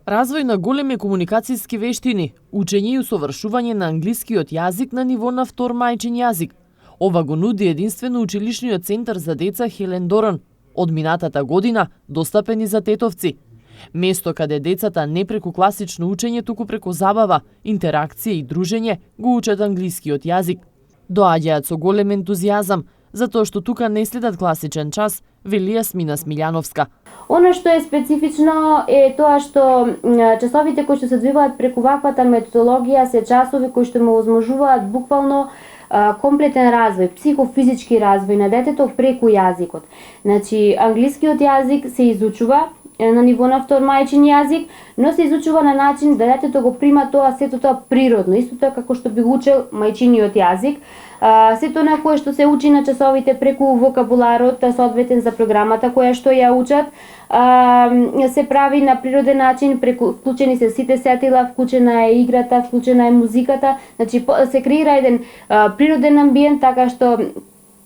Развој на големи комуникацијски вештини, учење и усовршување на англискиот јазик на ниво на втор мајчин јазик. Ова го нуди единствено училишниот центар за деца Хелен Доран, од минатата година достапен и за тетовци. Место каде децата не преку класично учење, туку преку забава, интеракција и дружење го учат англискиот јазик. Доаѓаат со голем ентузијазам, затоа што тука не следат класичен час, вели Јасмина Смилјановска. Она што е специфично е тоа што часовите кои што се одвиваат преку ваквата методологија се часови кои што му возможуваат буквално комплетен развој, психофизички развој на детето преку јазикот. Значи, англискиот јазик се изучува на ниво на втор мајчин јазик, но се изучува на начин да детето го прима тоа сето тоа природно, исто тоа како што би учел мајчиниот јазик. Сето на кое што се учи на часовите преку вокабуларот соодветен за програмата која што ја учат, се прави на природен начин, преку вклучени се сите сетила, вклучена е играта, вклучена е музиката, значи се креира еден природен амбиент така што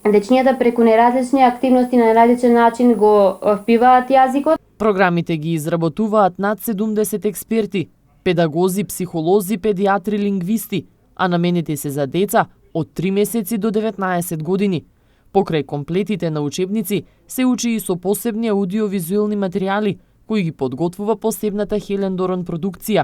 дечињата преку неразлични активности на различен начин го впиваат јазикот. Програмите ги изработуваат над 70 експерти, педагози, психолози, педиатри, лингвисти, а наменети се за деца од 3 месеци до 19 години. Покрај комплетите на учебници се учи и со посебни аудиовизуелни материјали, кои ги подготвува посебната Хелен Доран продукција.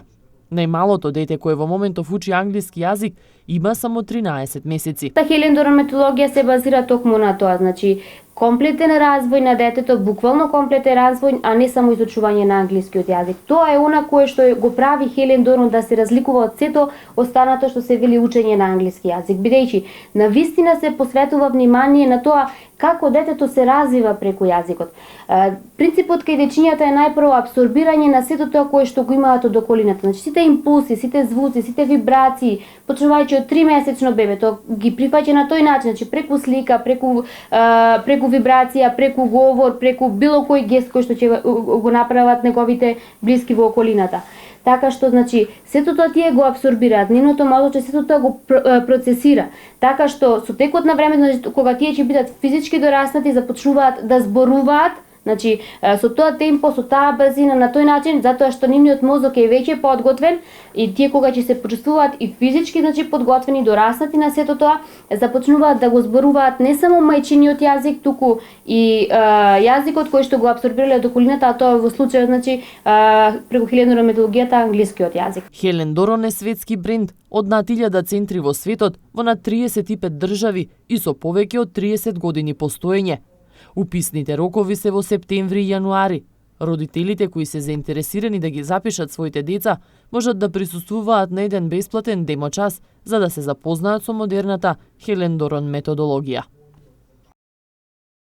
Најмалото дете кое во моментов учи англиски јазик има само 13 месеци. Та Хелен Доран методологија се базира токму на тоа, значи комплетен развој на детето, буквално комплетен развој, а не само изучување на англискиот јазик. Тоа е она кое што го прави Хелен Доран да се разликува од сето останато што се вели учење на англиски јазик, бидејќи навистина се посветува внимание на тоа како детето се развива преку јазикот. Принципот кај дечињата е најпрво апсорбирање на сето тоа кое што го имаат од околината. Значи сите импулси, сите звуци, сите вибрации, почнувајќи од 3-месечно бебето ги прифаќа на тој начин, значи преку слика, преку вибрација, преку говор, преку било кој гест кој што ќе го направат неговите блиски во околината. Така што, значи, сето тоа тие го абсорбираат, нивното мозоче сето тоа го процесира. Така што, со текот на времето, значи, кога тие ќе бидат физички дораснати, започнуваат да зборуваат, значи, со тоа темпо, со таа брзина, на тој начин, затоа што нивниот мозок е веќе подготвен и тие кога ќе се почувствуваат и физички, значи, подготвени, дораснати на сето тоа, започнуваат да го зборуваат не само мајчиниот јазик, туку и јазикот кој што го абсорбирале од околината, а тоа во случајот, значи, преку Хелен Доран методологијата англискиот јазик. Хелен Доран е светски бренд од над 1000 центри во светот, во над 35 држави и со повеќе од 30 години постоење. Уписните рокови се во септември и јануари. Родителите кои се заинтересирани да ги запишат своите деца можат да присуствуваат на еден бесплатен демо час за да се запознаат со модерната Хелен Доран методологија.